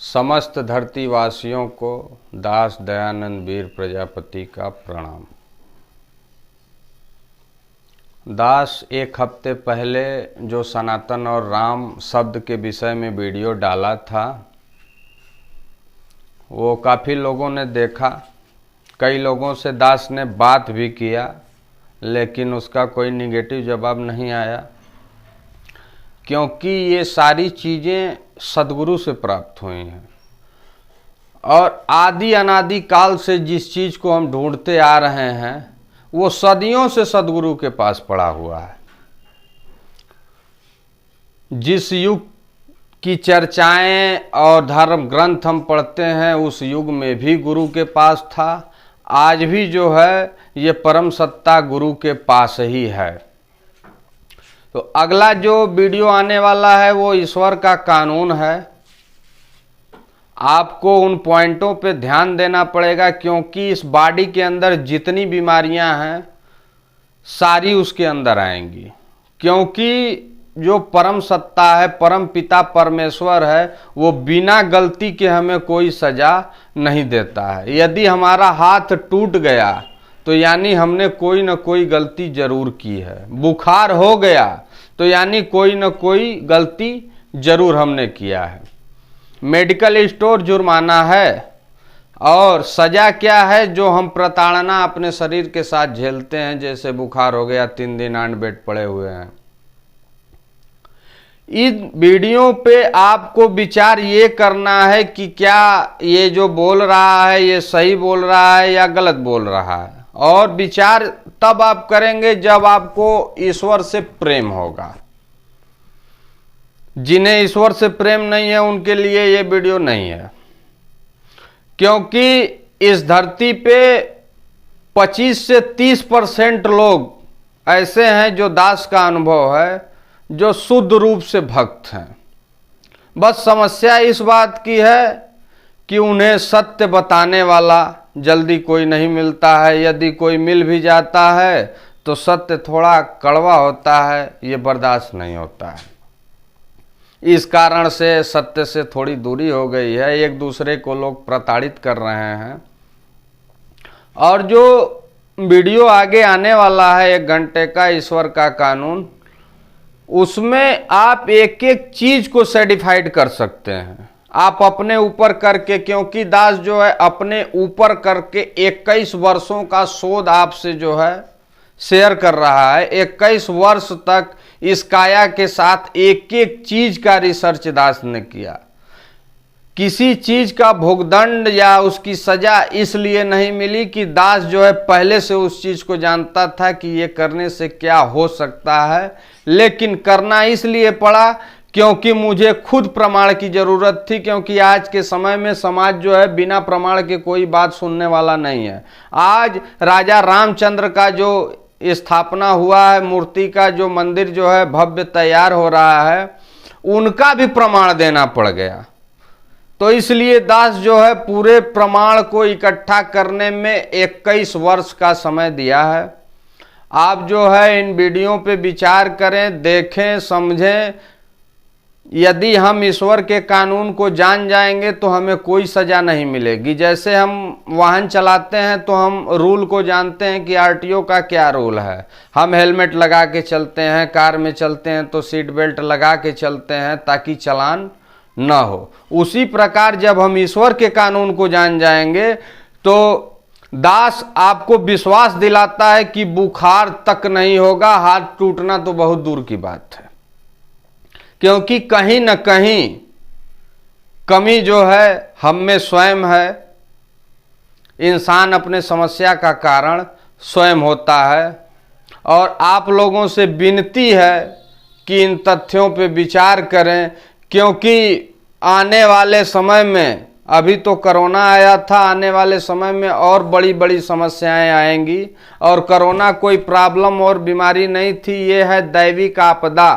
समस्त धरतीवासियों को दास दयानंद वीर प्रजापति का प्रणाम। दास एक हफ्ते पहले जो सनातन और राम शब्द के विषय में वीडियो डाला था वो काफ़ी लोगों ने देखा। कई लोगों से दास ने बात भी किया, लेकिन उसका कोई निगेटिव जवाब नहीं आया, क्योंकि ये सारी चीज़ें सद्गुरु से प्राप्त हुई हैं और आदि अनादि काल से जिस चीज़ को हम ढूंढते आ रहे हैं वो सदियों से सद्गुरु के पास पड़ा हुआ है। जिस युग की चर्चाएं और धर्म ग्रंथ हम पढ़ते हैं उस युग में भी गुरु के पास था। आज भी जो है ये परम सत्ता गुरु के पास ही है। तो अगला जो वीडियो आने वाला है वो ईश्वर का कानून है। आपको उन पॉइंटों पे ध्यान देना पड़ेगा, क्योंकि इस बॉडी के अंदर जितनी बीमारियां हैं सारी उसके अंदर आएंगी, क्योंकि जो परम सत्ता है, परम पिता परमेश्वर है, वो बिना गलती के हमें कोई सजा नहीं देता है। यदि हमारा हाथ टूट गया तो यानी हमने कोई न कोई गलती जरूर की है। बुखार हो गया तो यानी कोई न कोई गलती जरूर हमने किया है। मेडिकल स्टोर जुर्माना है, और सजा क्या है? जो हम प्रताड़ना अपने शरीर के साथ झेलते हैं, जैसे बुखार हो गया, 3 दिन ऑन बेड पड़े हुए हैं। इन वीडियो पे आपको विचार ये करना है कि क्या ये जो बोल रहा है ये सही बोल रहा है या गलत बोल रहा है, और विचार तब आप करेंगे जब आपको ईश्वर से प्रेम होगा। जिन्हें ईश्वर से प्रेम नहीं है उनके लिए ये वीडियो नहीं है, क्योंकि इस धरती पे 25 से 30% लोग ऐसे हैं जो दास का अनुभव है, जो शुद्ध रूप से भक्त हैं। बस समस्या इस बात की है कि उन्हें सत्य बताने वाला जल्दी कोई नहीं मिलता है। यदि कोई मिल भी जाता है तो सत्य थोड़ा कड़वा होता है, ये बर्दाश्त नहीं होता है। इस कारण से सत्य से थोड़ी दूरी हो गई है, एक दूसरे को लोग प्रताड़ित कर रहे हैं। और जो वीडियो आगे आने वाला है 1 घंटे का, ईश्वर का कानून, उसमें आप एक एक चीज को सर्टिफाइड कर सकते हैं आप अपने ऊपर करके, क्योंकि दास जो है अपने ऊपर करके 21 वर्षों का शोध आपसे जो है शेयर कर रहा है। 21 वर्ष तक इस काया के साथ एक एक चीज का रिसर्च दास ने किया। किसी चीज का भुगदंड या उसकी सजा इसलिए नहीं मिली कि दास जो है पहले से उस चीज को जानता था कि ये करने से क्या हो सकता है, लेकिन करना इसलिए पड़ा क्योंकि मुझे खुद प्रमाण की जरूरत थी। क्योंकि आज के समय में समाज जो है बिना प्रमाण के कोई बात सुनने वाला नहीं है। आज राजा रामचंद्र का जो स्थापना हुआ है, मूर्ति का जो मंदिर जो है भव्य तैयार हो रहा है, उनका भी प्रमाण देना पड़ गया। तो इसलिए दास जो है पूरे प्रमाण को इकट्ठा करने में 21 वर्ष का समय दिया है। आप जो है इन वीडियो पे विचार करें, देखें, समझें। यदि हम ईश्वर के कानून को जान जाएंगे तो हमें कोई सजा नहीं मिलेगी। जैसे हम वाहन चलाते हैं तो हम रूल को जानते हैं कि आरटीओ का क्या रूल है। हम हेलमेट लगा के चलते हैं, कार में चलते हैं तो सीट बेल्ट लगा के चलते हैं ताकि चालान न हो। उसी प्रकार जब हम ईश्वर के कानून को जान जाएंगे तो दास आपको विश्वास दिलाता है कि बुखार तक नहीं होगा, हाथ टूटना तो बहुत दूर की बात है। क्योंकि कहीं न कहीं कमी जो है हम में स्वयं है। इंसान अपने समस्या का कारण स्वयं होता है, और आप लोगों से विनती है कि इन तथ्यों पे विचार करें, क्योंकि आने वाले समय में, अभी तो कोरोना आया था, आने वाले समय में और बड़ी बड़ी समस्याएं आएंगी। और कोरोना कोई प्रॉब्लम और बीमारी नहीं थी, ये है दैविक आपदा।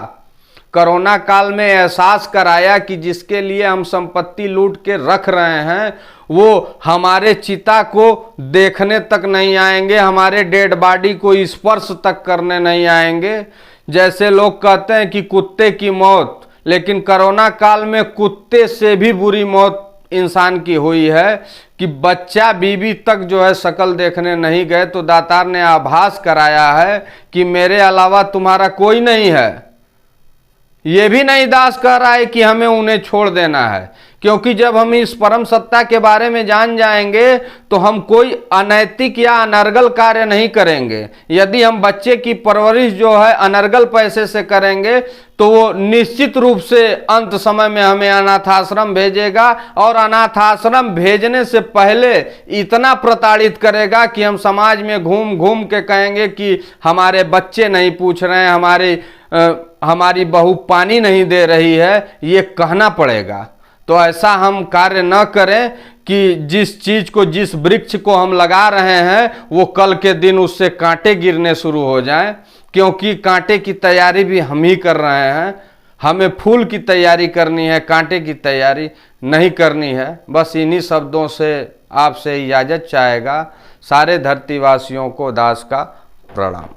कोरोना काल में एहसास कराया कि जिसके लिए हम संपत्ति लूट के रख रहे हैं वो हमारे चिता को देखने तक नहीं आएंगे, हमारे डेड बॉडी को स्पर्श तक करने नहीं आएंगे। जैसे लोग कहते हैं कि कुत्ते की मौत, लेकिन कोरोना काल में कुत्ते से भी बुरी मौत इंसान की हुई है कि बच्चा बीबी तक जो है शक्ल देखने नहीं गए, तो दातार ने आभास कराया है कि मेरे अलावा तुम्हारा कोई नहीं है। ये भी नहीं दास कह रहा है कि हमें उन्हें छोड़ देना है, क्योंकि जब हम इस परम सत्ता के बारे में जान जाएंगे तो हम कोई अनैतिक या अनर्गल कार्य नहीं करेंगे। यदि हम बच्चे की परवरिश जो है अनर्गल पैसे से करेंगे तो वो निश्चित रूप से अंत समय में हमें अनाथाश्रम भेजेगा, और अनाथाश्रम भेजने से पहले इतना प्रताड़ित करेगा कि हम समाज में घूम घूम के कहेंगे कि हमारे बच्चे नहीं पूछ रहे हैं, हमारी बहू पानी नहीं दे रही है, ये कहना पड़ेगा। तो ऐसा हम कार्य न करें कि जिस चीज को, जिस वृक्ष को हम लगा रहे हैं वो कल के दिन उससे कांटे गिरने शुरू हो जाएं, क्योंकि कांटे की तैयारी भी हम ही कर रहे हैं। हमें फूल की तैयारी करनी है, कांटे की तैयारी नहीं करनी है। बस इन्हीं शब्दों से आपसे इजाजत चाहेगा। सारे धरतीवासियों को दास का प्रणाम।